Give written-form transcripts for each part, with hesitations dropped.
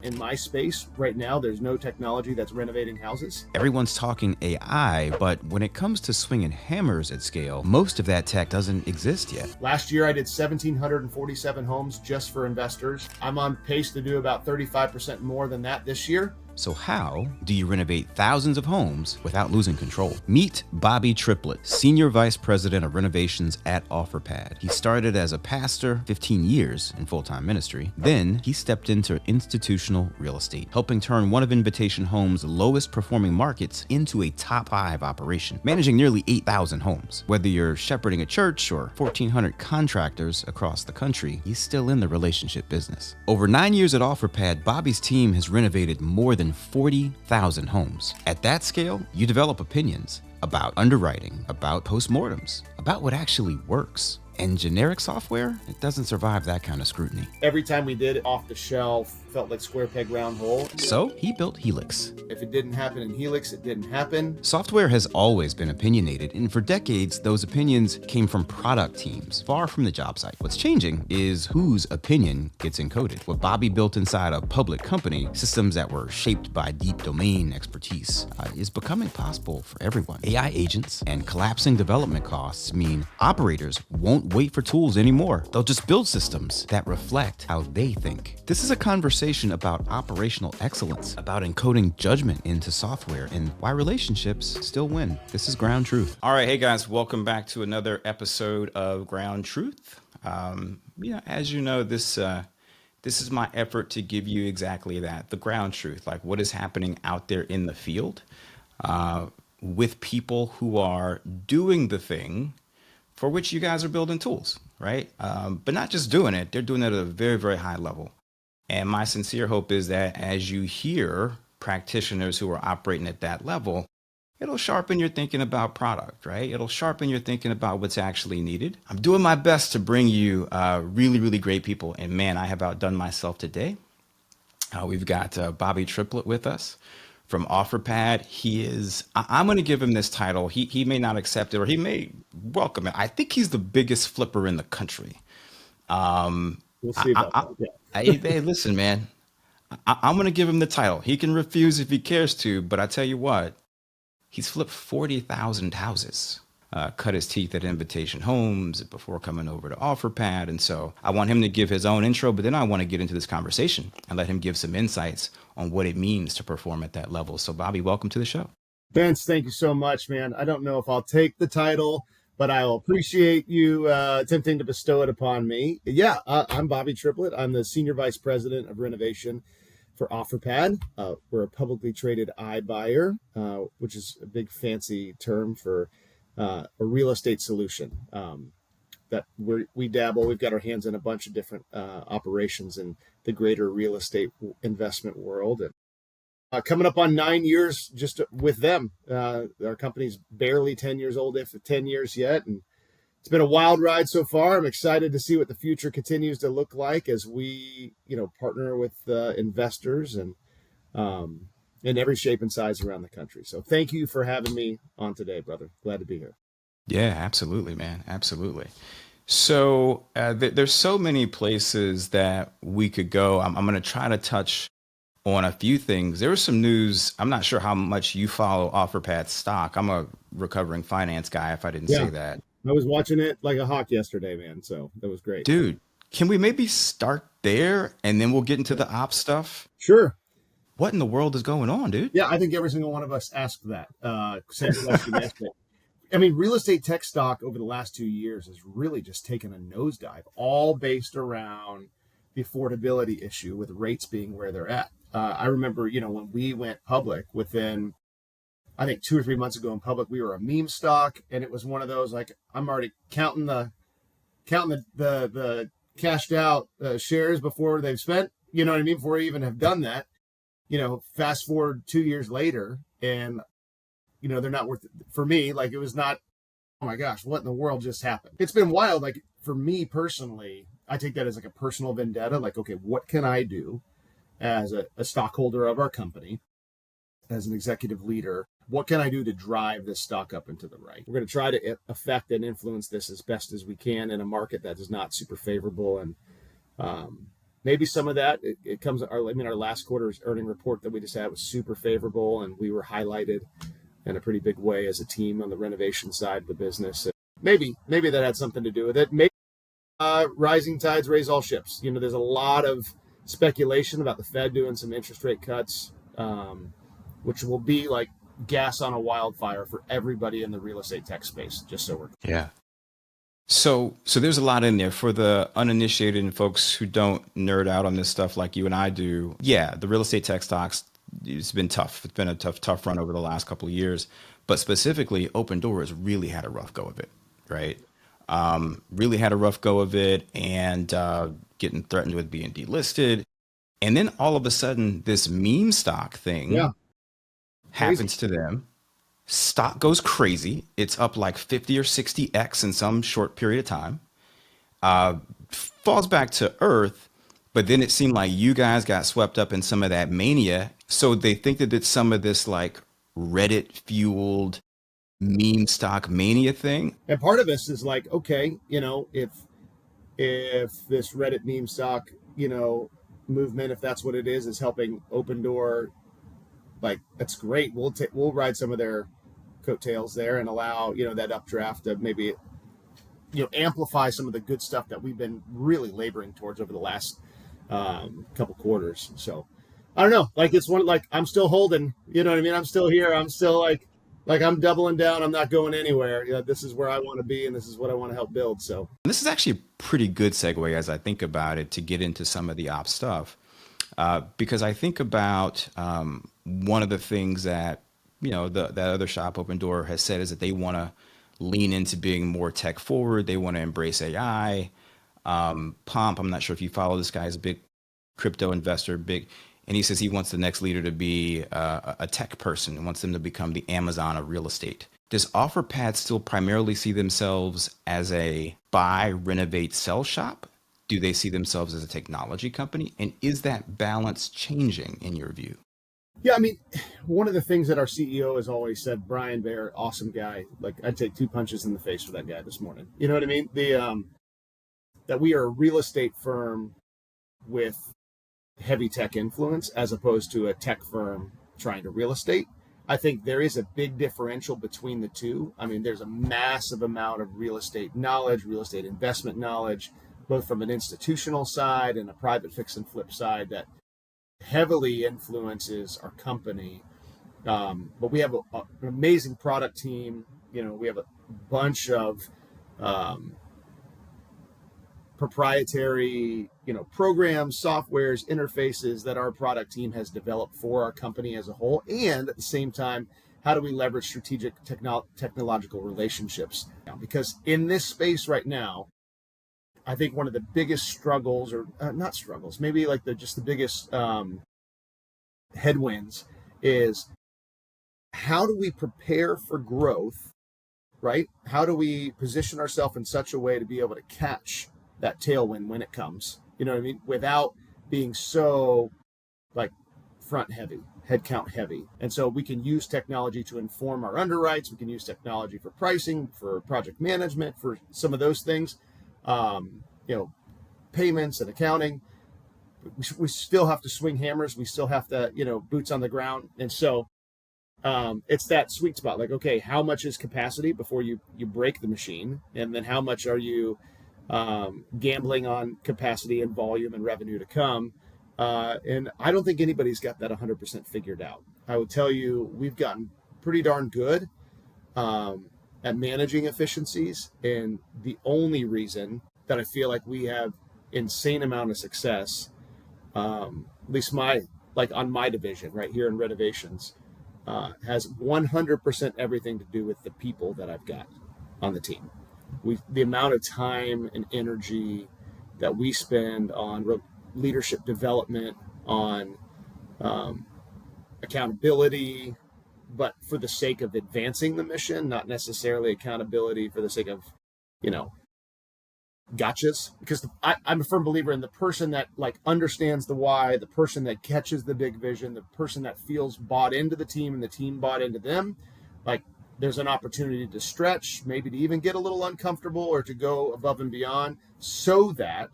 In my space right now, there's no technology that's renovating houses. Everyone's talking AI, but when it comes to swinging hammers at scale, most of that tech doesn't exist yet. Last year, I did 1,747 homes just for investors. I'm on pace to do about 35% more than that this year. So how do you renovate thousands of homes without losing control? Meet Bobby Triplett, Senior Vice President of Renovations at Offerpad. He started as a pastor, 15 years in full-time ministry. Then he stepped into institutional real estate, helping turn one of Invitation Homes' lowest performing markets into a top 5 operation, managing nearly 8,000 homes. Whether you're shepherding a church or 1,400 contractors across the country, he's still in the relationship business. Over 9 years at Offerpad, Bobby's team has renovated more than 40,000 homes. At that scale, you develop opinions about underwriting, about postmortems, about what actually works. And generic software, it doesn't survive that kind of scrutiny. Every time we did it off the shelf, felt like square peg round hole. So he built Helix. If it didn't happen in Helix, it didn't happen. Software has always been opinionated, and for decades, those opinions came from product teams, far from the job site. What's changing is whose opinion gets encoded. What Bobby built inside a public company, systems that were shaped by deep domain expertise, is becoming possible for everyone. AI agents and collapsing development costs mean operators won't wait for tools anymore. They'll just build systems that reflect how they think. This is a conversation about operational excellence, about encoding judgment into software, and why relationships still win. This is Ground Truth. All right, hey guys, welcome back to another episode of Ground Truth. As you know, this is my effort to give you exactly that, the ground truth, like what is happening out there in the field with people who are doing the thing for which you guys are building tools, right? But not just doing it, they're doing it at a very, very high level. And my sincere hope is that as you hear practitioners who are operating at that level, it'll sharpen your thinking about product, right? It'll sharpen your thinking about what's actually needed. I'm doing my best to bring you really, really great people. And man, I have outdone myself today. We've got Bobby Triplett with us from Offerpad. He is, I'm going to give him this title. He may not accept it or he may welcome it. I think he's the biggest flipper in the country. We'll see about that. Hey, listen, man, I'm going to give him the title. He can refuse if he cares to, but I tell you what, he's flipped 40,000 houses, cut his teeth at Invitation Homes before coming over to Offerpad. And so I want him to give his own intro, but then I want to get into this conversation and let him give some insights on what it means to perform at that level. So Bobby, welcome to the show. Vince, thank you so much, man. I don't know if I'll take the title, but I will appreciate you attempting to bestow it upon me. Yeah, I'm Bobby Triplett. I'm the Senior Vice President of Renovation for Offerpad. We're a publicly traded iBuyer, which is a big fancy term for a real estate solution that we dabble. We've got our hands in a bunch of different operations in the greater real estate investment world. And coming up on 9 years just with them. Our company's barely 10 years old, if 10 years yet. And it's been a wild ride so far. I'm excited to see what the future continues to look like as we, partner with investors and in every shape and size around the country. So thank you for having me on today, brother. Glad to be here. Yeah, absolutely, man. Absolutely. So there's so many places that we could go. I'm going to try to touch on a few things. There was some news. I'm not sure how much you follow Offerpad stock. I'm a recovering finance guy, if I didn't say that. I was watching it like a hawk yesterday, man. So that was great. Dude, can we maybe start there and then we'll get into the ops stuff? Sure. What in the world is going on, dude? Yeah, I think every single one of us asked that. Same question yesterday. I mean, real estate tech stock over the last 2 years has really just taken a nosedive, all based around the affordability issue with rates being where they're at. I remember, when we went public within, I think 2 or 3 months ago in public, we were a meme stock, and it was one of those like I'm already counting the cashed out shares before they've spent. You know what I mean? Before we even have done that, fast forward 2 years later, and they're not worth it. For me. Like it was not. Oh my gosh, what in the world just happened? It's been wild. Like for me personally, I take that as like a personal vendetta. Like, okay, what can I do as a stockholder of our company, as an executive leader? What can I do to drive this stock up into the right? We're going to try to affect and influence this as best as we can in a market that is not super favorable. And maybe some of that it comes. Our last quarter's earning report that we just had was super favorable, and we were highlighted in a pretty big way as a team on the renovation side of the business. And maybe that had something to do with it. Maybe rising tides raise all ships. There's a lot of speculation about the Fed doing some interest rate cuts, which will be like gas on a wildfire for everybody in the real estate tech space. Just so we're clear. Yeah. So there's a lot in there for the uninitiated and folks who don't nerd out on this stuff like you and I do. Yeah, the real estate tech stocks, it's been tough. It's been a tough run over the last couple of years. But specifically, Open Door has really had a rough go of it, right? Really had a rough go of it, and getting threatened with being delisted. And then all of a sudden, this meme stock thing happens to them. Stock goes crazy. It's up like 50 or 60x in some short period of time. Falls back to earth, but then it seemed like you guys got swept up in some of that mania. So they think that it's some of this like Reddit fueled meme stock mania thing. And part of us is like, okay, if this Reddit meme stock, movement, if that's what it is helping Open Door, like that's great. We'll ride some of their coattails there and allow that updraft to maybe amplify some of the good stuff that we've been really laboring towards over the last couple quarters. So I don't know, like it's one, like I'm still holding, you know what I mean? I'm still here. I'm still like I'm doubling down. I'm not going anywhere. This is where I want to be, and this is what I want to help build. So this is actually a pretty good segue as I think about it to get into some of the ops stuff, because I think about one of the things that that other shop, Open Door, has said is that they want to lean into being more tech forward. They want to embrace AI. Pomp, I'm not sure if you follow this guy, is a big crypto investor, and he says he wants the next leader to be a tech person and wants them to become the Amazon of real estate. Does Offerpad still primarily see themselves as a buy, renovate, sell shop? Do they see themselves as a technology company? And is that balance changing in your view? Yeah, one of the things that our CEO has always said, Brian Baer, awesome guy. Like I'd take 2 punches in the face for that guy this morning. You know what I mean? That we are a real estate firm with heavy tech influence as opposed to a tech firm trying to real estate. I think there is a big differential between the two. There's a massive amount of real estate knowledge, real estate investment knowledge, both from an institutional side and a private fix and flip side that heavily influences our company. But we have an amazing product team. We have a bunch of proprietary, programs, softwares, interfaces that our product team has developed for our company as a whole. And at the same time, how do we leverage strategic technological relationships? Because in this space right now, I think one of the biggest struggles, or not struggles, maybe like the biggest headwinds is how do we prepare for growth, right? How do we position ourselves in such a way to be able to catch that tailwind when it comes, without being so like front heavy, headcount heavy. And so we can use technology to inform our underwrites. We can use technology for pricing, for project management, for some of those things, payments and accounting. We still have to swing hammers. We still have to, boots on the ground. And so it's that sweet spot. Like, okay, how much is capacity before you break the machine? And then how much are you gambling on capacity and volume and revenue to come? And I don't think anybody's got that 100% figured out. I would tell you, we've gotten pretty darn good at managing efficiencies. And the only reason that I feel like we have insane amount of success, at least on my division right here in renovations, has 100% everything to do with the people that I've got on the team. The amount of time and energy that we spend on leadership development, on accountability, but for the sake of advancing the mission, not necessarily accountability for the sake of, gotchas. Because I'm a firm believer in the person that understands the why, the person that catches the big vision, the person that feels bought into the team and the team bought into them. There's an opportunity to stretch, maybe to even get a little uncomfortable or to go above and beyond so that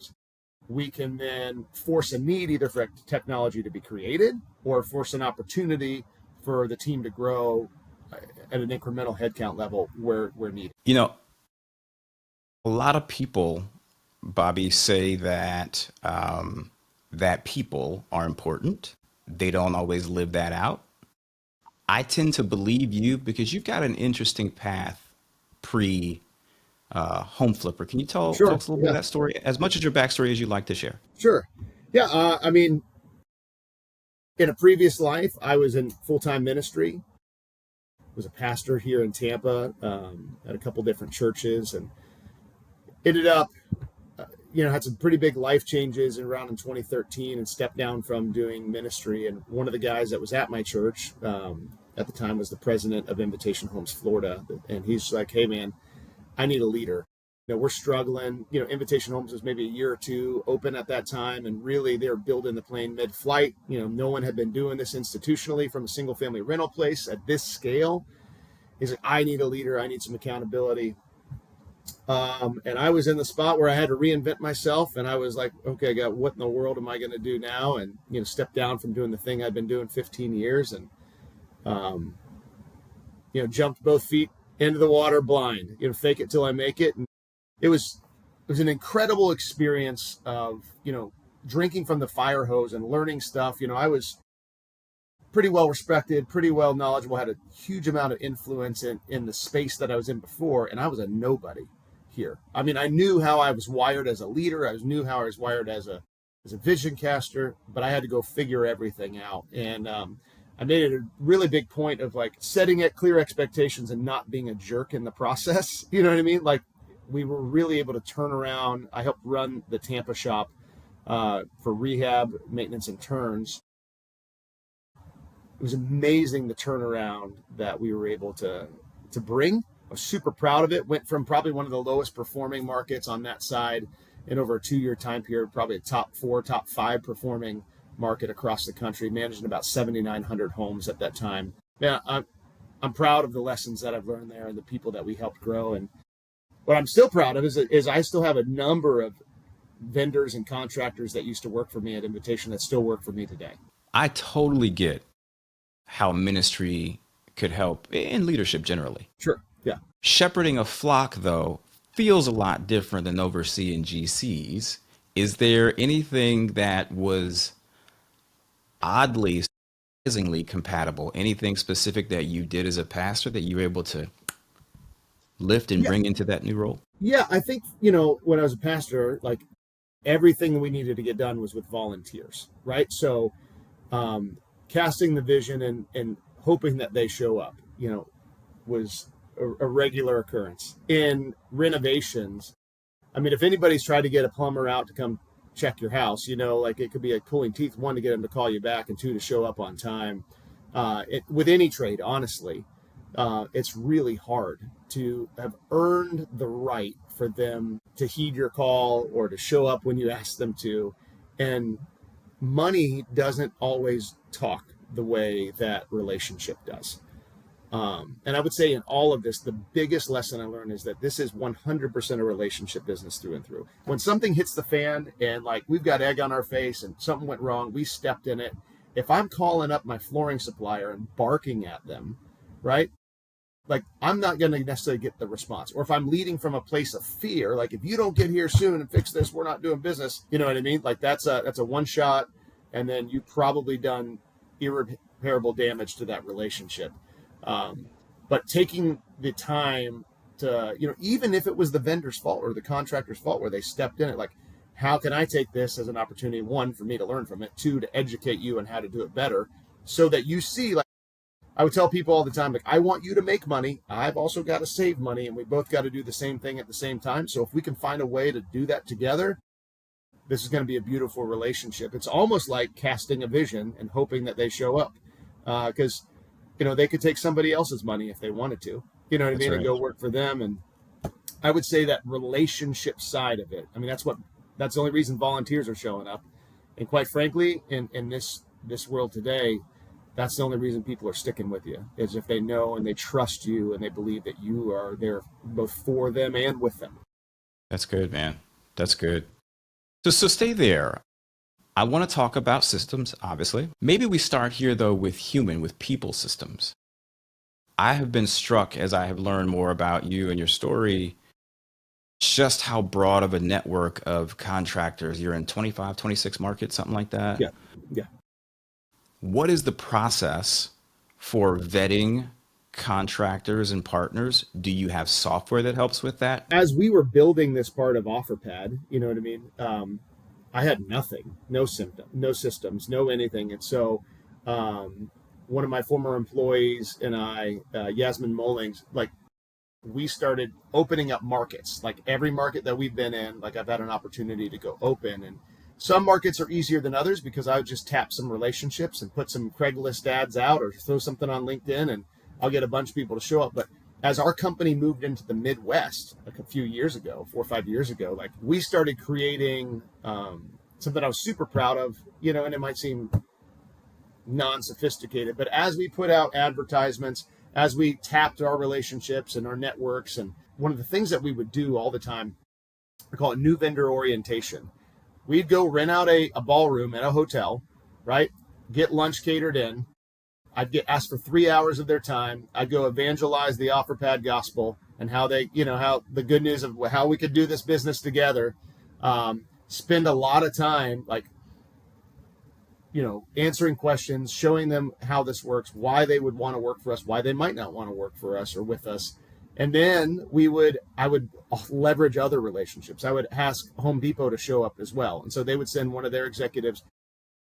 we can then force a need either for technology to be created or force an opportunity for the team to grow at an incremental headcount level where needed. A lot of people, Bobby, say that that people are important. They don't always live that out. I tend to believe you because you've got an interesting path pre home flipper. Can you tell Sure. folks a little bit of Yeah. that story, as much as your backstory as you'd like to share? Sure. Yeah. I mean, in a previous life, I was in full-time ministry. Was a pastor here in Tampa at a couple different churches, and ended up, had some pretty big life changes around in 2013, and stepped down from doing ministry. And one of the guys that was at my church at the time was the president of Invitation Homes Florida, and he's like, "Hey, man, I need a leader. We're struggling. Invitation Homes was maybe a year or two open at that time, and really they were building the plane mid-flight. No one had been doing this institutionally from a single-family rental place at this scale." He's like, "I need a leader. I need some accountability." And I was in the spot where I had to reinvent myself, and I was like, "Okay, God, what in the world am I going to do now?" And step down from doing the thing I'd been doing 15 years, and jumped both feet into the water blind. Fake it till I make it. And it was an incredible experience of drinking from the fire hose and learning stuff. I was pretty well respected, pretty well knowledgeable, had a huge amount of influence in the space that I was in before, and I was a nobody here. I mean, I knew how I was wired as a leader. I knew how I was wired as a vision caster, but I had to go figure everything out. And I made it a really big point of like setting it clear expectations and not being a jerk in the process. You know what I mean? Like, we were really able to turn around. I helped run the Tampa shop for rehab, maintenance, and turns. It was amazing the turnaround that we were able to bring. I was super proud of it. Went from probably one of the lowest performing markets on that side in over a 2-year time period, probably a top 4, top 5 performing market across the country, managing about 7,900 homes at that time. Yeah, I'm proud of the lessons that I've learned there and the people that we helped grow. And what I'm still proud of is I still have a number of vendors and contractors that used to work for me at Invitation that still work for me today. I totally get how ministry could help in leadership generally. Sure. Yeah. Shepherding a flock, though, feels a lot different than overseeing GCs. Is there anything that was oddly, surprisingly compatible? Anything specific that you did as a pastor that you were able to lift and bring into that new role? Yeah, I think, when I was a pastor, like everything we needed to get done was with volunteers, right? So casting the vision and hoping that they show up, was a regular occurrence. In renovations, I mean, if anybody's tried to get a plumber out to come check your house, like it could be like pulling teeth, 1, to get them to call you back, and 2, to show up on time. With any trade, honestly, it's really hard to have earned the right for them to heed your call or to show up when you ask them to. And money doesn't always talk the way that relationship does. And I would say in all of this, the biggest lesson I learned is that this is 100% a relationship business through and through. When something hits the fan and like we've got egg on our face and something went wrong, we stepped in it. If I'm calling up my flooring supplier and barking at them, right? Like, I'm not going to necessarily get the response. Or if I'm leading from a place of fear, like if you don't get here soon and fix this, we're not doing business. You know what I mean? Like that's a one shot, and then you've probably done irreparable damage to that relationship. But taking the time to, even if it was the vendor's fault or the contractor's fault where they stepped in it, like, how can I take this as an opportunity, 1, for me to learn from it, 2, to educate you on how to do it better, so that you see, like, I would tell people all the time, like, I want you to make money. I've also got to save money, and we both got to do the same thing at the same time. So if we can find a way to do that together, this is going to be a beautiful relationship. It's almost like casting a vision and hoping that they show up, because they could take somebody else's money if they wanted to, you know what I mean, right. And go work for them. And I would say that relationship side of it, I mean, that's the only reason volunteers are showing up. And quite frankly, in this world today, that's the only reason people are sticking with you, is if they know and they trust you and they believe that you are there both for them and with them. That's good, man. That's good. So stay there. I want to talk about systems, obviously. Maybe we start here, though, with people systems. I have been struck as I have learned more about you and your story, just how broad of a network of contractors. You're in 25, 26 markets, something like that. Yeah. Yeah. What is the process for vetting contractors and partners? Do you have software that helps with that? As we were building this part of Offerpad, you know what I mean? I had nothing, no systems, no anything. And so one of my former employees and I, Yasmin Mollings, like we started opening up markets. Like every market that we've been in, like I've had an opportunity to go open. And some markets are easier than others because I would just tap some relationships and put some Craigslist ads out or throw something on LinkedIn and I'll get a bunch of people to show up. But as our company moved into the Midwest, like a few years ago, 4 or 5 years ago, like we started creating something I was super proud of, you know, and it might seem non-sophisticated, but as we put out advertisements, as we tapped our relationships and our networks, and one of the things that we would do all the time, we call it new vendor orientation. We'd go rent out a ballroom at a hotel, right? Get lunch catered in. I'd get asked for 3 hours of their time. I'd go evangelize the Offerpad gospel and how they, you know, how the good news of how we could do this business together. Spend a lot of time, like, you know, answering questions, showing them how this works, why they would want to work for us, why they might not want to work for us or with us. And then I would leverage other relationships. I would ask Home Depot to show up as well. And so they would send one of their executives,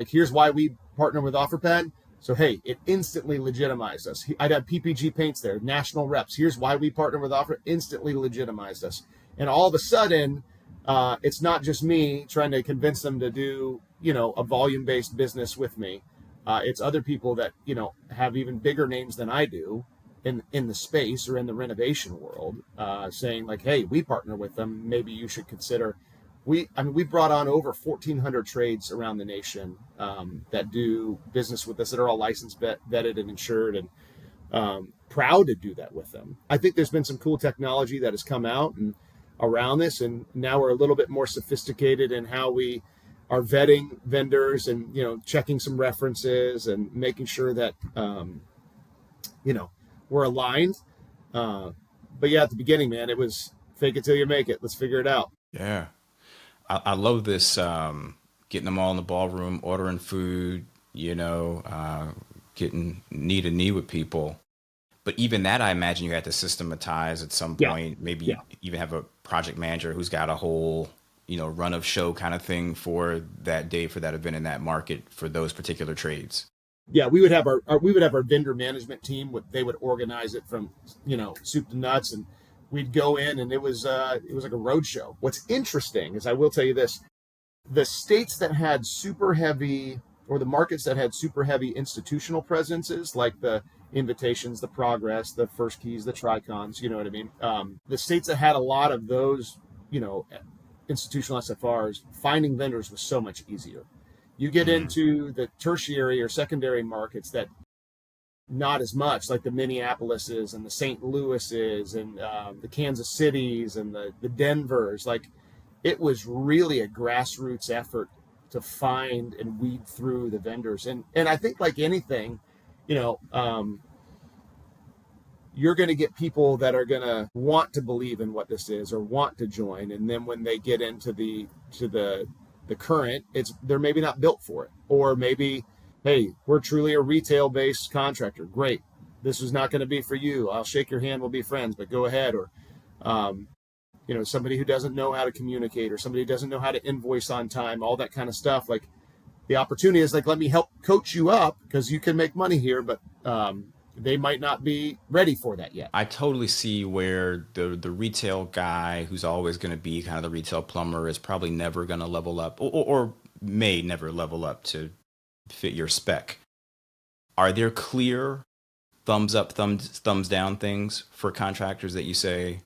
like, here's why we partner with Offerpad. So, hey, it instantly legitimized us. I'd have PPG Paints there, national reps. Here's why we partner with Offer, instantly legitimized us. And all of a sudden, it's not just me trying to convince them to do, you know, a volume-based business with me. It's other people that, you know, have even bigger names than I do in the space or in the renovation world, saying like, hey, we partner with them. Maybe you should consider. We brought on over 1,400 trades around the nation that do business with us, that are all licensed, vetted, and insured, and proud to do that with them. I think there's been some cool technology that has come out and around this, and now we're a little bit more sophisticated in how we are vetting vendors and, you know, checking some references and making sure that you know, we're aligned. But yeah, at the beginning, man, it was fake it till you make it. Let's figure it out. Yeah. I love this, getting them all in the ballroom, ordering food, you know, getting knee to knee with people. But even that, I imagine you had to systematize at some Yeah, point. Maybe you yeah. even have a project manager who's got a whole, you know, run of show kind of thing for that day, for that event in that market, for those particular trades. Yeah, we would have our vendor management team. They would organize it from, you know, soup to nuts, and we'd go in, and it was like a road show. What's interesting is, I will tell you this: the states that had super heavy, or the markets that had super heavy institutional presences, like the Invitations, the Progress, the First Keys, the Tricons, you know what I mean? The states that had a lot of those, you know, institutional SFRs, finding vendors was so much easier. You get Mm-hmm. into the tertiary or secondary markets that not as much, like the Minneapolises and the St. Louises and the Kansas Cities and the Denvers. Like, it was really a grassroots effort to find and weed through the vendors. And I think, like anything, you know, you're going to get people that are going to want to believe in what this is or want to join, and then when they get into the current, they're maybe not built for it, or maybe, hey, we're truly a retail based contractor, great, this is not going to be for you, I'll shake your hand, we'll be friends, but go ahead. Or you know, somebody who doesn't know how to communicate, or somebody who doesn't know how to invoice on time, all that kind of stuff. Like, the opportunity is like, let me help coach you up because you can make money here, but they might not be ready for that yet. I totally see where the retail guy who's always going to be kind of the retail plumber is probably never going to level up, or may never level up to fit your spec. Are there clear thumbs up, thumbs down things for contractors that you say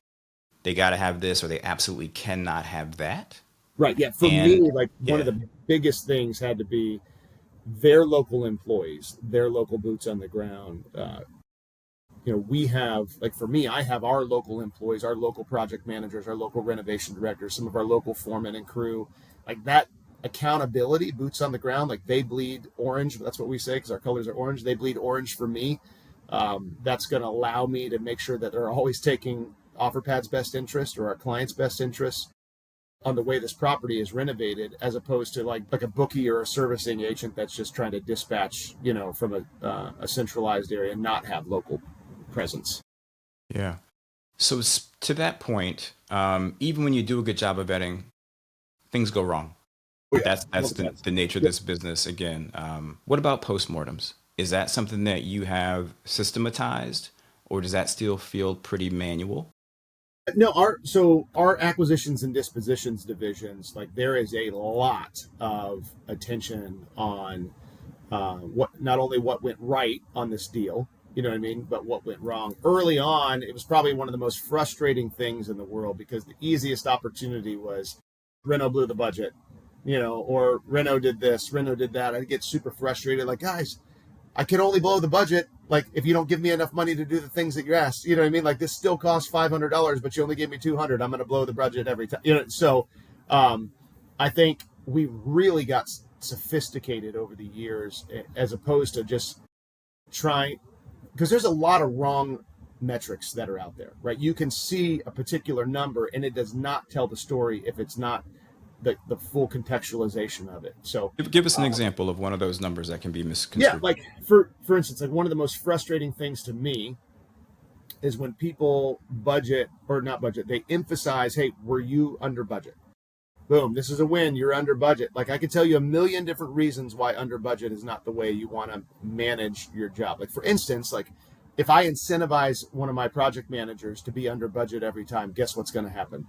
they got to have this or they absolutely cannot have that? Right. Yeah. For And me, like, one of yeah. the biggest things had to be their local employees, their local boots on the ground. You know, we have, like, for me, I have our local employees, our local project managers, our local renovation directors, some of our local foremen and crew. Like, that accountability, boots on the ground, like they bleed orange. That's what we say because our colors are orange. They bleed orange for me. That's going to allow me to make sure that they're always taking Offerpad's best interest or our client's best interest on the way this property is renovated, as opposed to like a bookie or a servicing agent that's just trying to dispatch, from a centralized area and not have local presence. Yeah. So to that point, even when you do a good job of vetting, things go wrong. Oh, yeah. That's the nature of this business again. What about postmortems? Is that something that you have systematized, or does that still feel pretty manual? No, our acquisitions and dispositions divisions, like there is a lot of attention on what, not only what went right on this deal, you know what I mean, but what went wrong. Early on, it was probably one of the most frustrating things in the world because the easiest opportunity was Reno blew the budget, or Reno did this, Reno did that. I'd get super frustrated, like, guys, I can only blow the budget, like, if you don't give me enough money to do the things that you asked. You know what I mean? Like, this still costs $500, but you only gave me $200. I'm going to blow the budget every time. So I think we really got sophisticated over the years, as opposed to just trying, because there's a lot of wrong metrics that are out there, right? You can see a particular number and it does not tell the story if it's not the full contextualization of it. So Give us an example of one of those numbers that can be misconstrued. Yeah, like for instance, like one of the most frustrating things to me is when people budget or not budget, they emphasize, hey, were you under budget? Boom, this is a win, you're under budget. Like I could tell you a million different reasons why under budget is not the way you want to manage your job. Like for instance, like if I incentivize one of my project managers to be under budget every time, guess what's going to happen?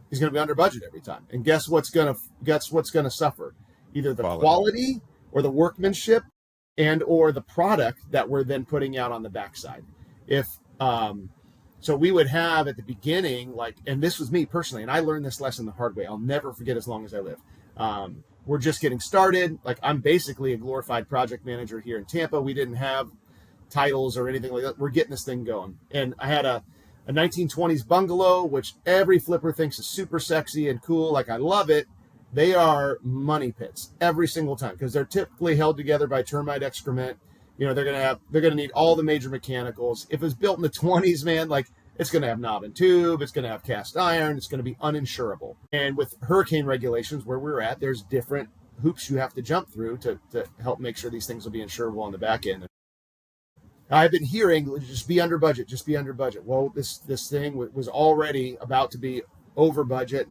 He's going to be under budget every time. And guess what's going to suffer? Either the quality or the workmanship and or the product that we're then putting out on the backside. If so we would have at the beginning, like, and this was me personally, and I learned this lesson the hard way. I'll never forget as long as I live. We're just getting started. Like I'm basically a glorified project manager here in Tampa. We didn't have titles or anything like that. We're getting this thing going. And I had a 1920s bungalow, which every flipper thinks is super sexy and cool. Like I love it. They are money pits every single time because they're typically held together by termite excrement. They're going to need all the major mechanicals. If it was built in the 20s, man, like it's going to have knob and tube. It's going to have cast iron. It's going to be uninsurable. And with hurricane regulations where we're at, there's different hoops you have to jump through to help make sure these things will be insurable on the back end. I've been hearing, just be under budget, just be under budget. Well, this thing was already about to be over budget.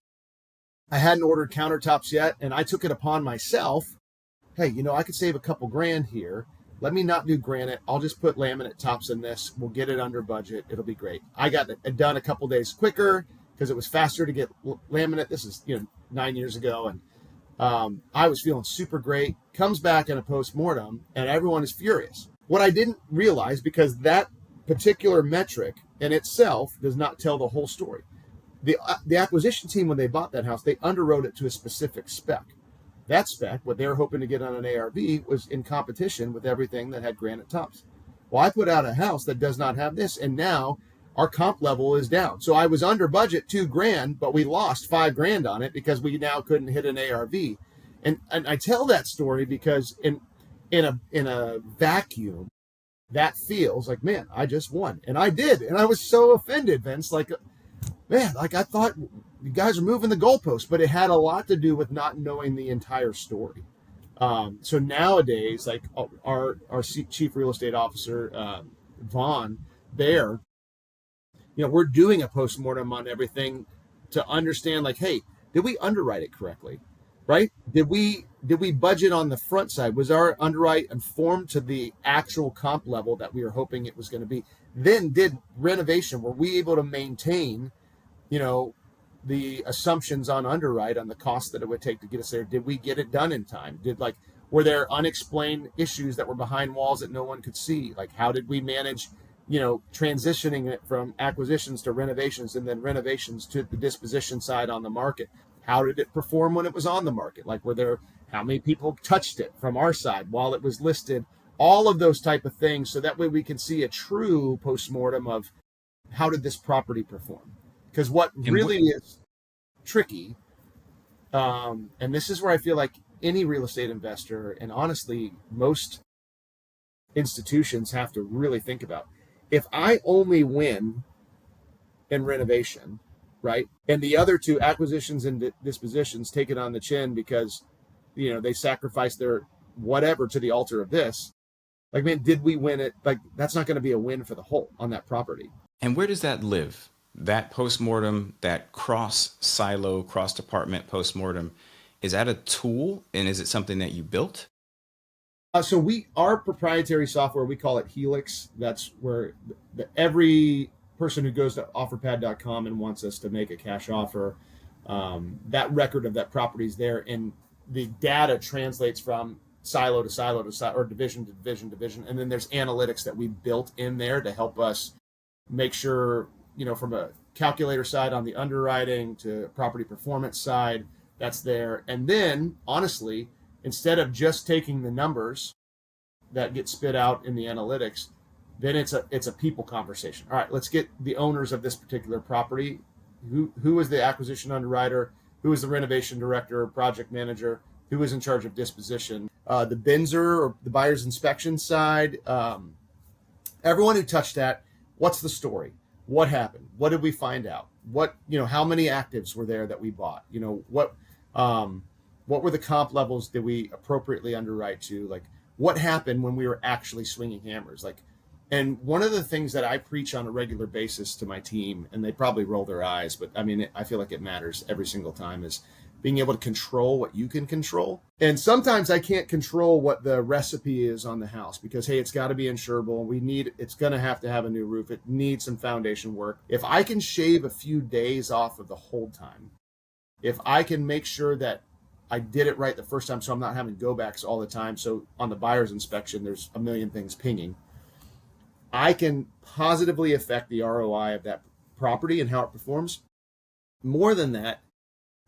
I hadn't ordered countertops yet, and I took it upon myself. Hey, I could save a couple grand here. Let me not do granite. I'll just put laminate tops in this. We'll get it under budget. It'll be great. I got it done a couple days quicker because it was faster to get laminate. This is 9 years ago, and I was feeling super great. Comes back in a post-mortem, and everyone is furious. What I didn't realize, because that particular metric in itself does not tell the whole story. The acquisition team, when they bought that house, they underwrote it to a specific spec. That spec, what they were hoping to get on an ARV, was in competition with everything that had granite tops. Well, I put out a house that does not have this, and now our comp level is down. So I was under budget $2,000, but we lost $5,000 on it because we now couldn't hit an ARV. And I tell that story because in a vacuum, that feels like, man, I just won. And I did. And I was so offended, Vince. Like, man, like I thought you guys are moving the goalposts, but it had a lot to do with not knowing the entire story. So nowadays, like our chief real estate officer, Vaughn Bear, we're doing a postmortem on everything to understand, like, hey, did we underwrite it correctly? Right? Did we budget on the front side? Was our underwrite informed to the actual comp level that we were hoping it was going to be? Then did renovation, were we able to maintain, the assumptions on underwrite on the cost that it would take to get us there? Did we get it done in time? Were there unexplained issues that were behind walls that no one could see? Like, how did we manage, transitioning it from acquisitions to renovations and then renovations to the disposition side on the market? How did it perform when it was on the market? Like, how many people touched it from our side while it was listed? All of those type of things. So that way we can see a true postmortem of how did this property perform? Because what really is tricky And this is where I feel like any real estate investor, and honestly, most institutions have to really think about. If I only win in renovation, right, and the other two acquisitions and dispositions take it on the chin because they sacrifice their whatever to the altar of this. Like, man, did we win it? Like, that's not going to be a win for the whole on that property. And where does that live? That postmortem, that cross silo, cross department postmortem, is that a tool and is it something that you built? So our proprietary software, we call it Helix. That's where every person who goes to offerpad.com and wants us to make a cash offer, that record of that property is there, and the data translates from silo to silo to silo, or division to division, division, and then there's analytics that we built in there to help us make sure, from a calculator side on the underwriting to property performance side, that's there. And then, honestly, instead of just taking the numbers that get spit out in the analytics, then it's a people conversation. All right, let's get the owners of this particular property. Who is the acquisition underwriter? Who is the renovation director, project manager? Who is in charge of disposition? The Binzer or the buyer's inspection side. Everyone who touched that. What's the story? What happened? What did we find out? How many actives were there that we bought? What were the comp levels that we appropriately underwrite to? Like, what happened when we were actually swinging hammers? And one of the things that I preach on a regular basis to my team, and they probably roll their eyes, but I mean, I feel like it matters every single time, is being able to control what you can control. And sometimes I can't control what the recipe is on the house because, hey, it's got to be insurable. It's going to have a new roof. It needs some foundation work. If I can shave a few days off of the hold time, if I can make sure that I did it right the first time, so I'm not having go backs all the time. So on the buyer's inspection, there's a million things pinging. I can positively affect the ROI of that property and how it performs. More than that,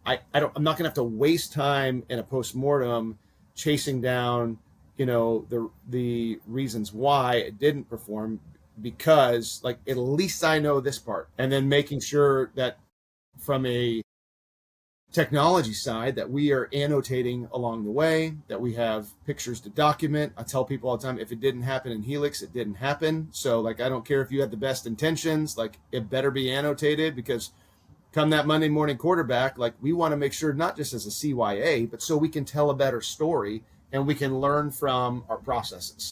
I'm not going to have to waste time in a postmortem chasing down, the reasons why it didn't perform, because at least I know this part. And then making sure that from a technology side that we are annotating along the way, that we have pictures to document. I tell people all the time, if it didn't happen in Helix, it didn't happen. So I don't care if you had the best intentions, it better be annotated, because come that Monday morning quarterback, we want to make sure, not just as a CYA, but so we can tell a better story and we can learn from our processes.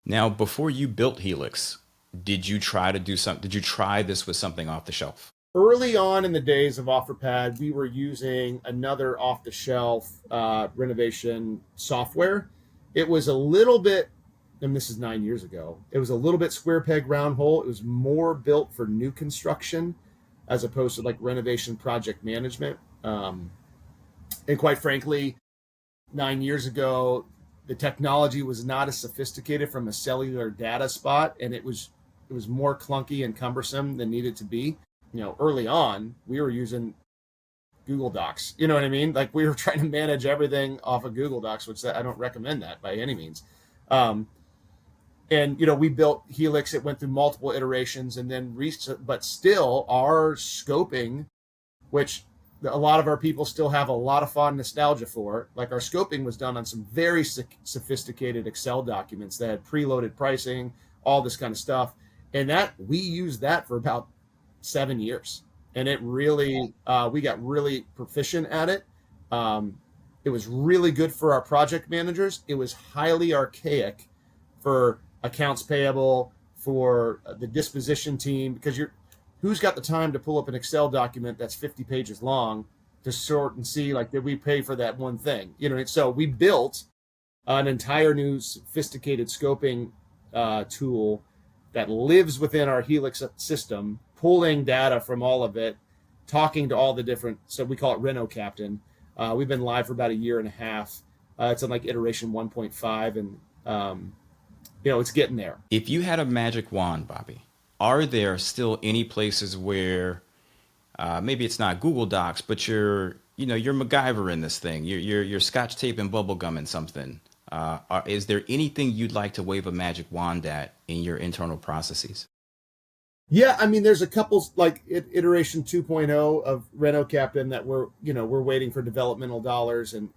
Now, before you built Helix, did you try this with something off the shelf? Early on in the days of Offerpad, we were using another off-the-shelf renovation software. It was a little bit, and this is 9 years ago, it was a little bit square peg, round hole. It was more built for new construction as opposed to renovation project management. And quite frankly, 9 years ago, the technology was not as sophisticated from a cellular data spot, and it was more clunky and cumbersome than needed to be. Early on, we were using Google Docs. You know what I mean? We were trying to manage everything off of Google Docs, which I don't recommend that by any means. And we built Helix. It went through multiple iterations, and then but still our scoping, which a lot of our people still have a lot of fond nostalgia for, our scoping was done on some very sophisticated Excel documents that had preloaded pricing, all this kind of stuff, and that we used that for about 7 years, and it really we got really proficient at it. It was really good for our project managers. It was highly archaic for accounts payable, for the disposition team, because who's got the time to pull up an Excel document that's 50 pages long to sort and see did we pay for that one thing? So we built an entire new sophisticated scoping tool that lives within our Helix system, pulling data from all of it, talking to all the different, so we call it Reno Captain. We've been live for about a year and a half. It's on iteration 1.5, and it's getting there. If you had a magic wand, Bobby, are there still any places where maybe it's not Google Docs, but you're MacGyver in this thing, you're Scotch tape and bubble gum in something? Is there anything you'd like to wave a magic wand at in your internal processes? Yeah, I mean, there's a couple like iteration 2.0 of Reno Captain that we're waiting for developmental dollars and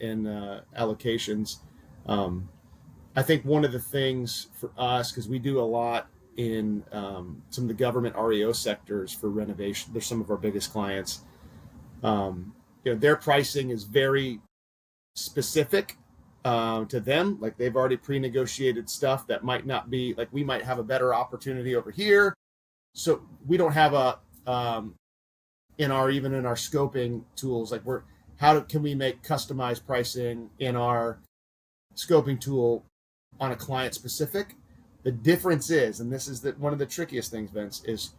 allocations. Um, I think one of the things for us, because we do a lot in some of the government REO sectors for renovation, they're some of our biggest clients. Their pricing is very specific to them. Like they've already pre-negotiated stuff that might not be like we might have a better opportunity over here. So we don't have a even in our scoping tools like can we make customized pricing in our scoping tool on a client specific. The difference is, and this is one of the trickiest things, Vince, is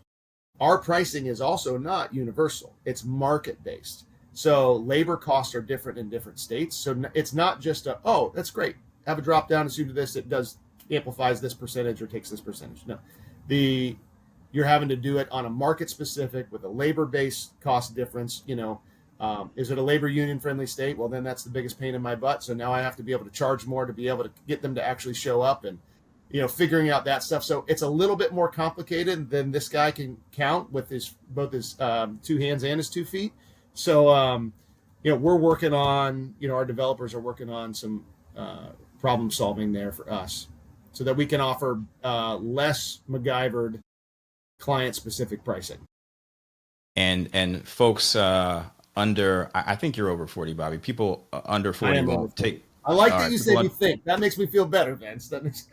our pricing is also not universal. It's market based. So labor costs are different in different states. So it's not just oh, that's great. Have a drop down and do this. It does amplifies this percentage or takes this percentage. No, the you're having to do it on a market specific with a labor based cost difference. Is it a labor union friendly state? Well, then that's the biggest pain in my butt. So now I have to be able to charge more to be able to get them to actually show up and figuring out that stuff. So it's a little bit more complicated than this guy can count with both his 2 hands and his 2 feet. So we're working on our developers are working on some problem solving there for us, so that we can offer less MacGyvered client specific pricing. And folks under, I think you're over 40, Bobby. People under 40 won't take. I like that you said you think. That makes me feel better, Vince. That makes.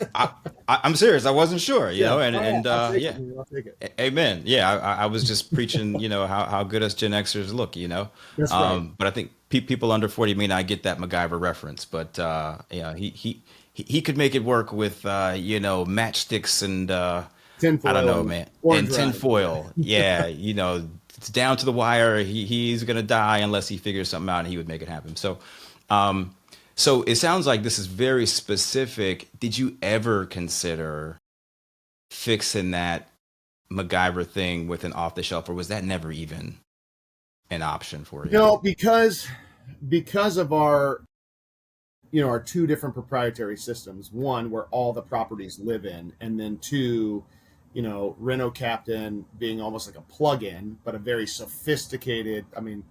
I'm serious. I wasn't sure, yeah. I'll take it. Amen. Yeah, I was just preaching, how good us Gen Xers look, That's right. But I think people under 40 may not get that MacGyver reference, but he could make it work with matchsticks and tinfoil. I don't know, man, and tinfoil. Yeah, it's down to the wire. He's gonna die unless he figures something out, and he would make it happen. So it sounds like this is very specific. Did you ever consider fixing that MacGyver thing with an off the shelf, or was that never even an option for you? No, because of our 2 different proprietary systems. One, where all the properties live in, and then 2, Reno Captain being almost like a plug-in, but a very sophisticated. I mean,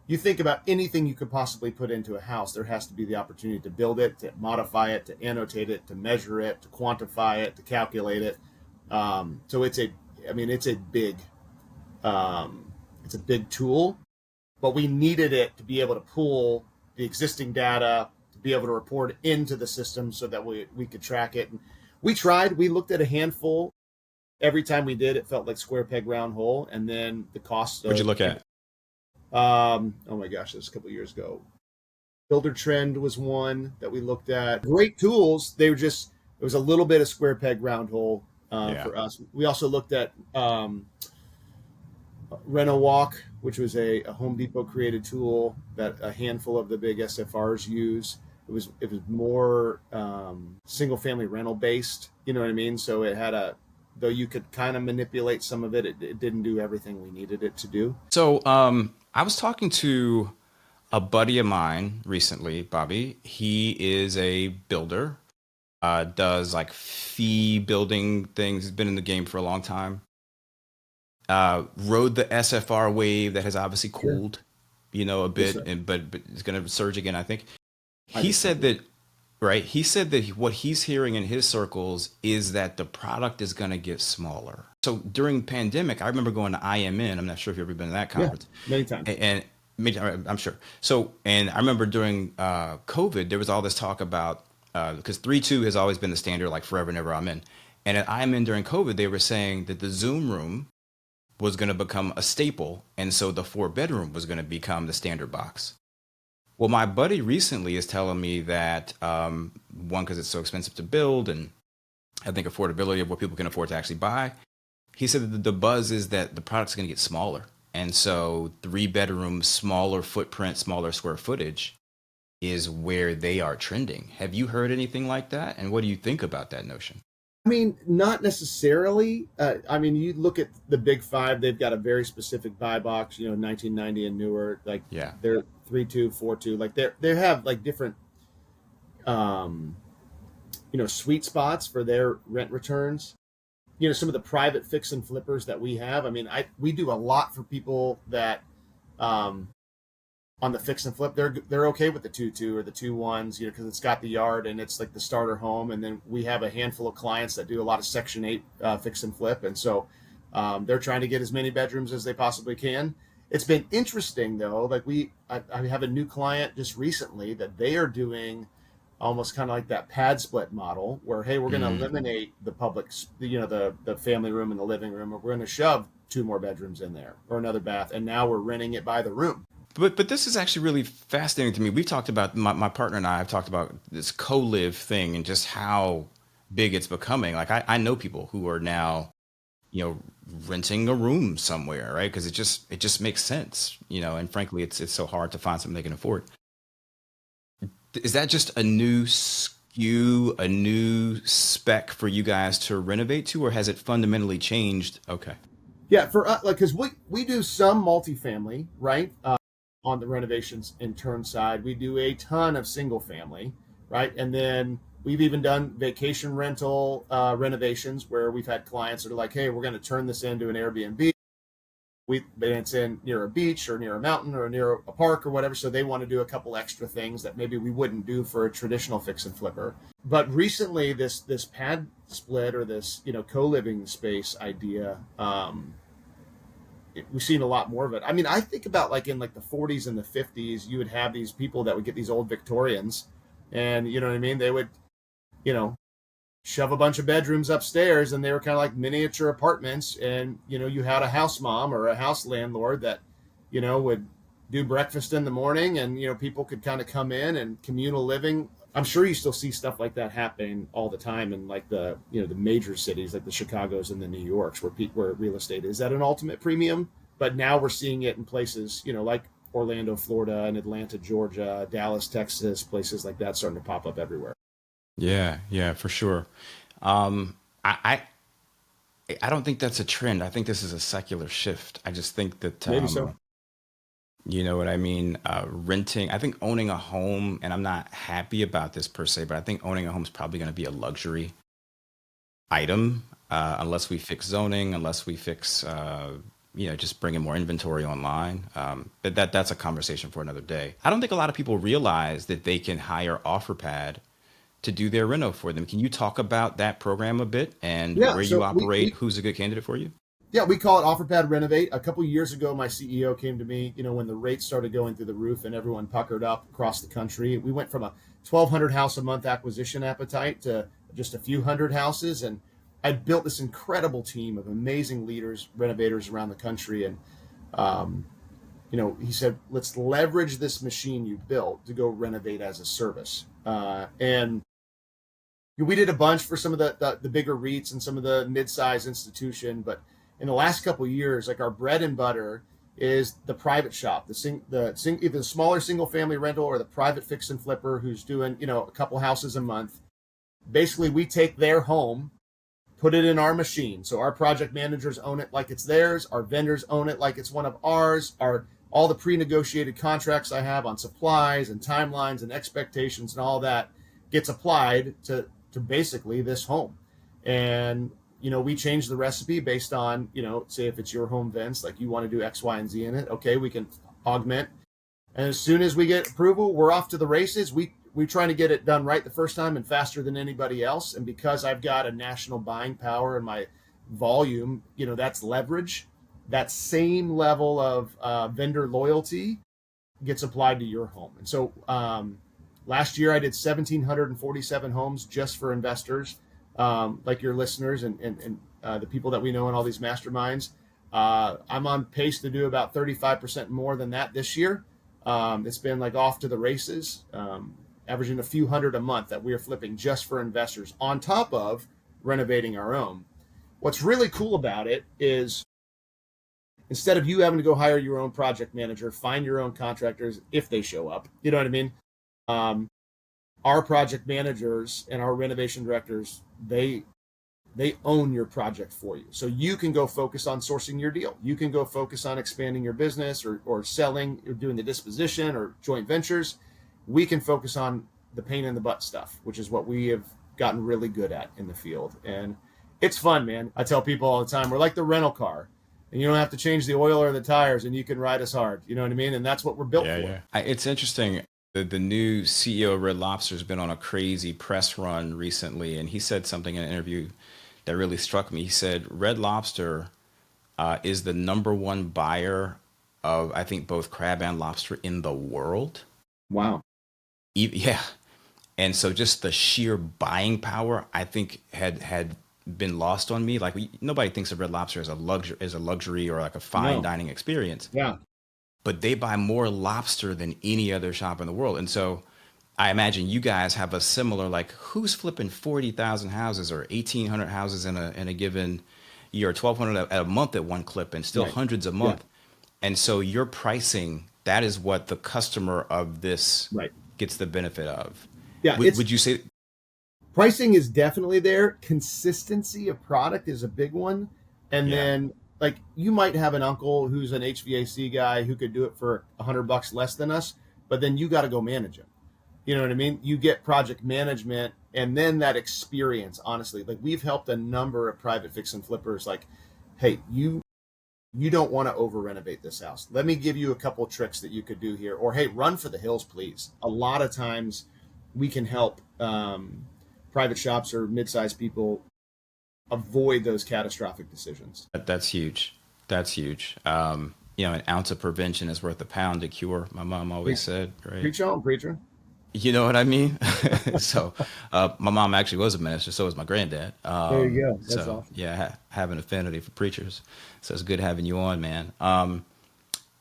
you think about anything you could possibly put into a house, there has to be the opportunity to build it, to modify it, to annotate it, to measure it, to quantify it, to calculate it. So it's a big tool, but we needed it to be able to pull the existing data, to be able to report into the system so that we could track it. And we looked at a handful. Every time we did, it felt like square peg round hole. And then the cost. What'd you look at? Oh my gosh, this was a couple of years ago. Builder Trend was one that we looked at. Great tools. It was a little bit of square peg round hole for us. We also looked at Reno Walk, which was a Home Depot created tool that a handful of the big SFRs use. It was more single family rental based. You know what I mean? So it had though you could kind of manipulate some of it, it didn't do everything we needed it to do. So I was talking to a buddy of mine recently, Bobby. He is a builder, does like fee building things. He's been in the game for a long time. Rode the SFR wave that has obviously cooled, a bit, but it's going to surge again, I think. He said that what he's hearing in his circles is that the product is going to get smaller. So during pandemic, I remember going to IMN. I'm not sure if you've ever been to that conference. Yeah, many times. And I'm sure. So, and I remember during COVID, there was all this talk about, because 3.2 has always been the standard, like forever and ever, amen. And at IMN during COVID, they were saying that the Zoom room was going to become a staple. And so the 4-bedroom was going to become the standard box. Well, my buddy recently is telling me that, one, because it's so expensive to build, and I think affordability of what people can afford to actually buy. He said that the buzz is that the product's going to get smaller. And so 3-bedroom, smaller footprint, smaller square footage is where they are trending. Have you heard anything like that? And what do you think about that notion? I mean, not necessarily. You look at the big 5, they've got a very specific buy box, 1990 and newer, like they're 3.2, 4.2, like they have like different, sweet spots for their rent returns. some of the private fix and flippers that we have. I mean, we do a lot for people that um, on the fix and flip, they're okay with the 2-2 or the 2-1s, because it's got the yard and it's like the starter home. And then we have a handful of clients that do a lot of Section 8 fix and flip, and so they're trying to get as many bedrooms as they possibly can. It's been interesting though. Like I have a new client just recently that they are doing almost kind of like that pad split model where, hey, we're going to Mm. eliminate the public, the family room and the living room, or we're going to shove 2 more bedrooms in there or another bath, and now we're renting it by the room. But this is actually really fascinating to me. We've talked about my partner and I have talked about this co-live thing and just how big it's becoming. Like I know people who are now, you know, renting a room somewhere, right? Because it just makes sense, and frankly it's so hard to find something they can afford. Is that just a new SKU, a new spec for you guys to renovate to, or has it fundamentally changed? Okay. Yeah, for us, like, because we do some multifamily, right? On the renovations and turn side, we do a ton of single family, right? And then we've even done vacation rental renovations where we've had clients that are like, hey, we're going to turn this into an Airbnb. It's in near a beach or near a mountain or near a park or whatever, so they want to do a couple extra things that maybe we wouldn't do for a traditional fix and flipper. But recently, this pad split or this co-living space idea, we've seen a lot more of it. I mean, I think about like in like the 40s and the 50s, you would have these people that would get these old Victorians, and you know what I mean. They would you know shove a bunch of bedrooms upstairs, and they were kind of like miniature apartments. And you had a house mom or a house landlord that would do breakfast in the morning, and people could kind of come in and communal living. I'm sure you still see stuff like that happening all the time in like the major cities like the Chicagos and the New Yorks, where real estate is at an ultimate premium. But now we're seeing it in places like Orlando, Florida, and Atlanta, Georgia, Dallas, Texas, places like that starting to pop up everywhere. Yeah, yeah, for sure. I I don't think that's a trend. I think this is a secular shift. I just think that Maybe so. you know what I mean? Renting, I think owning a home, and I'm not happy about this per se, but I think owning a home is probably going to be a luxury item, unless we fix zoning, unless we fix, just bringing more inventory online. But that's a conversation for another day. I don't think a lot of people realize that they can hire Offerpad to do their reno for them. Can you talk about that program a bit and Yeah. where you So operate? Who's a good candidate for you? we call it Offerpad Renovate. A couple of years ago, my CEO came to me, when the rates started going through the roof and everyone puckered up across the country. We went from a 1,200 house a month acquisition appetite to just a few hundred houses. And I built this incredible team of amazing leaders, renovators around the country. And, he said, let's leverage this machine you built to go renovate as a service. And we did a bunch for some of the bigger REITs and some of the mid-sized institution, but in the last couple of years, like our bread and butter is the private shop, either the smaller single family rental or the private fix and flipper who's doing a couple houses a month. Basically, we take their home, put it in our machine, so our project managers own it like it's theirs, our vendors own it like it's one of ours. Our All the pre-negotiated contracts I have on supplies and timelines and expectations and all that gets applied to basically this home. And we change the recipe based on, say if it's your home vents, like you want to do X, Y, and Z in it. Okay, we can augment. And as soon as we get approval, we're off to the races. We trying to get it done right the first time and faster than anybody else. And because I've got a national buying power and my volume, that's leverage. That same level of vendor loyalty gets applied to your home. And so last year I did 1,747 homes just for investors, like your listeners and the people that we know in all these masterminds. I'm on pace to do about 35% more than that this year. It's been like off to the races, averaging a few hundred a month that we are flipping just for investors on top of renovating our own. What's really cool about it is instead of you having to go hire your own project manager, find your own contractors if they show up, you know what I mean? Um, our project managers and our renovation directors, they own your project for you. So you can go focus on sourcing your deal. You can go focus on expanding your business or selling or doing the disposition or joint ventures. We can focus on the pain in the butt stuff, which is what we have gotten really good at in the field. And it's fun, man. I tell people all the time, we're like the rental car, and you don't have to change the oil or the tires, and you can ride us hard. You know what I mean? And that's what we're built for. Yeah. It's interesting. The new CEO of Red Lobster has been on a crazy press run recently, and he said something in an interview that really struck me. He said Red Lobster is the #1 buyer of, I think, both crab and lobster in the world. Wow. Yeah. And so just the sheer buying power, I think, had been lost on me. Like, nobody thinks of Red Lobster as a luxury or like a fine dining experience. Yeah. But they buy more lobster than any other shop in the world. And so I imagine you guys have a similar, like, who's flipping 40,000 houses or 1,800 houses in a given year, 1,200 at a month at one clip, and still hundreds a month. And so your pricing, that is what the customer of this gets the benefit of. Yeah. Would you say pricing is definitely there? Consistency of product is a big one. And then, like, you might have an uncle who's an HVAC guy who could do it for $100 less than us, but then you got to go manage him. You know what I mean? You get project management and then that experience, honestly. Like, we've helped a number of private fix and flippers, like, hey, you don't want to over renovate this house. Let me give you a couple of tricks that you could do here. Or, hey, run for the hills, please. A lot of times we can help private shops or mid-sized people avoid those catastrophic decisions. That's huge. That's huge. An ounce of prevention is worth a pound of cure. My mom always said, right? Preach on, preacher. You know what I mean? So my mom actually was a minister. So was my granddad. There you go. That's awesome. Yeah, I have an affinity for preachers. So it's good having you on, man.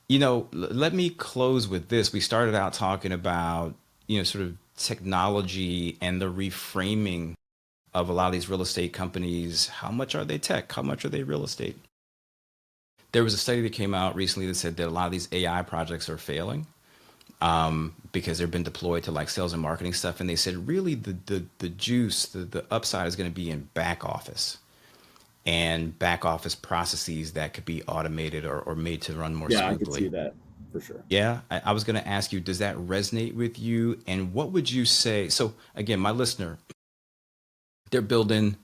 Let me close with this. We started out talking about, sort of technology and the reframing of a lot of these real estate companies. How much are they tech? How much are they real estate? There was a study that came out recently that said that a lot of these AI projects are failing because they've been deployed to like sales and marketing stuff. And they said, really, the juice, the upside is going to be in back office and back office processes that could be automated or made to run more smoothly. Yeah, I could see that for sure. Yeah, I was going to ask you, does that resonate with you? And what would you say? So again, my listener, they're building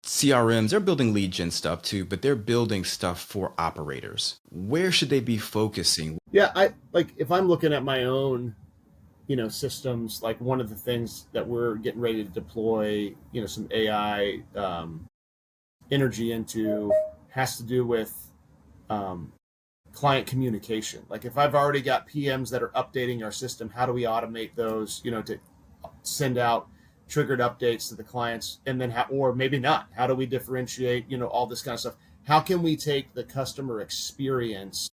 CRMs, they're building lead gen stuff too, but they're building stuff for operators. Where should they be focusing? Yeah, if I'm looking at my own, systems, like one of the things that we're getting ready to deploy, some AI energy into has to do with client communication. Like, if I've already got PMs that are updating our system, how do we automate those, to send out triggered updates to the clients? And then or maybe not, how do we differentiate, all this kind of stuff? How can we take the customer experience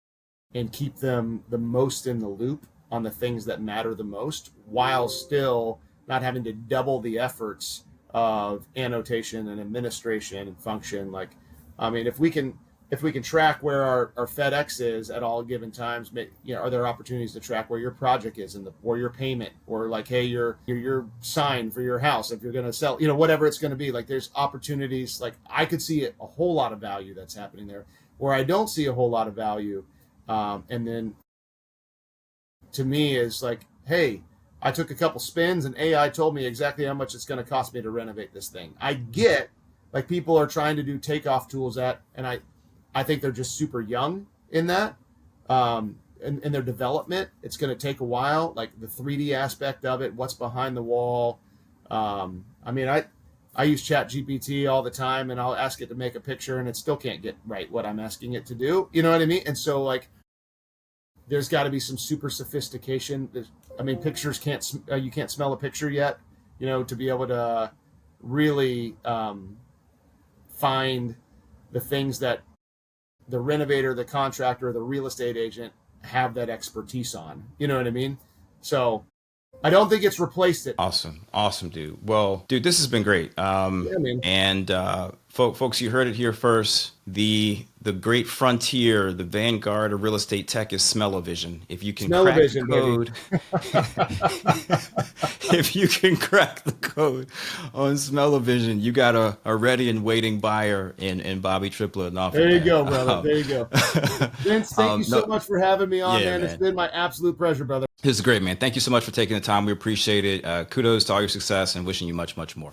and keep them the most in the loop on the things that matter the most, while still not having to double the efforts of annotation and administration and function? Like, I mean, if we can track where our FedEx is at all given times, are there opportunities to track where your project is or your payment, or like, hey, your sign for your house, if you're going to sell, whatever it's going to be. Like, there's opportunities. Like, I could see a whole lot of value that's happening there. Where I don't see a whole lot of value, and then to me is like, hey, I took a couple spins and AI told me exactly how much it's going to cost me to renovate this thing. I get, like, people are trying to do takeoff tools and I think they're just super young in that, in their development. It's going to take a while, like the 3D aspect of it, what's behind the wall. I use ChatGPT all the time, and I'll ask it to make a picture, and it still can't get right what I'm asking it to do. You know what I mean? And so, like, there's got to be some super sophistication. Pictures you can't smell a picture yet, to be able to really find the things that the renovator, the contractor, the real estate agent have that expertise on. You know what I mean? So I don't think it's replaced it. Awesome, dude. Well, dude, this has been great. Man. And folks, you heard it here first. The great frontier, the vanguard of real estate tech is smell-o-vision. If you can crack the code, if you can crack the code on smell-o-vision, you got a ready and waiting buyer in Bobby Triplett and Offerpad. There you go, brother. There you go. Vince, thank you so much for having me on, man. It's been my absolute pleasure, brother. This is great, man. Thank you so much for taking the time. We appreciate it. Kudos to all your success and wishing you much, much more.